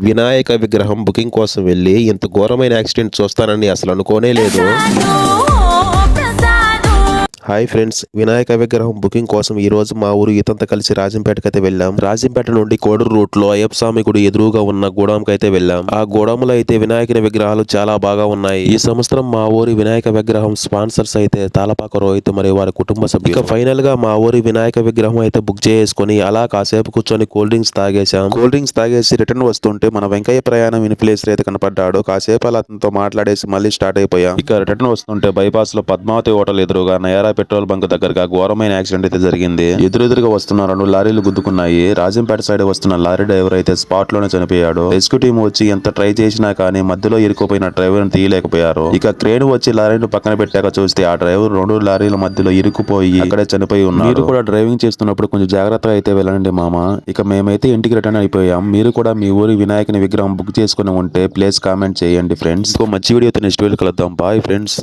వినాయక విగ్రహం బుకింగ్ కోసం వెళ్ళి ఇంత ఘోరమైన యాక్సిడెంట్ చూస్తానని అసలు అనుకోనే లేదు. హాయ్ ఫ్రెండ్స్, వినాయక విగ్రహం బుకింగ్ కోసం ఈ రోజు మా ఊరు ఈతంతా కలిసి రాజంపేటకి అయితే వెళ్ళాం. రాజంపేట నుండి కోడూరు రూట్ లో అయ్యప్ప స్వామి గుడి ఎదురుగా ఉన్న గోడాంకి అయితే వెళ్ళాం. ఆ గోడాములో అయితే వినాయకుని విగ్రహాలు చాలా బాగా ఉన్నాయి. ఈ సంవత్సరం మా ఊరి వినాయక విగ్రహం స్పాన్సర్స్ అయితే తాళపాక రోహిత్ మరియు వారి కుటుంబ సభ్యులు. ఇక ఫైనల్ గా మా ఊరి వినాయక విగ్రహం అయితే బుక్ చేసుకుని అలా కాసేపు కూర్చొని కూల్ డ్రింక్స్ తాగేశాం. కూల్ డ్రింక్స్ తాగేసి రిటర్న్ వస్తుంటే మన వెంకయ్య ప్రయాణం ఇన్ఫ్లుయెన్సర్ అయితే కనపడ్డాడు. కాసేపు అలా అతనితో మాట్లాడేసి మళ్ళీ స్టార్ట్ అయిపోయాం. ఇక రిటర్న్ వస్తుంటే బైపాస్ లో పద్మావతి హోటల్ ఎదురుగా నయారా పెట్రోల్ బంక్ దగ్గరగా ఘోరమైన యాక్సిడెంట్ అయితే జరిగింది. ఎదురుగా వస్తున్న 2 లారీలు గుద్దుకున్నాయి. రాజంపేట సైడ్ వస్తున్న లారీ డ్రైవర్ అయితే స్పాట్ లోనే చనిపోయాడు. రెస్క్యూ టీం వచ్చి ఎంత ట్రై చేసినా కానీ మధ్యలో ఇరుక్కుపోయిన డ్రైవర్ ని తీయలేకపోయారు. ఇక క్రేన్ వచ్చి లారీని పక్కన పెట్టాక చూస్తే ఆ డ్రైవర్ 2 లారీల మధ్యలో ఇరుక్కుపోయి అక్కడే చనిపోయి ఉన్నారు. మీరు కూడా డ్రైవింగ్ చేస్తున్నప్పుడు కొంచెం జాగ్రత్తగా అయితే వెళ్ళండి మామ. ఇక మేమైతే ఇంటికి రిటర్న్ అయిపోయాం. మీరు కూడా మీ ఊరి వినాయకుని విగ్రహం బుక్ చేసుకుని ఉంటే ప్లీజ్ కామెంట్ చేయండి ఫ్రెండ్స్. ఇంకో మంచి వీడియోతో నెక్స్ట్ వీడియో కలుద్దాం. Bye friends.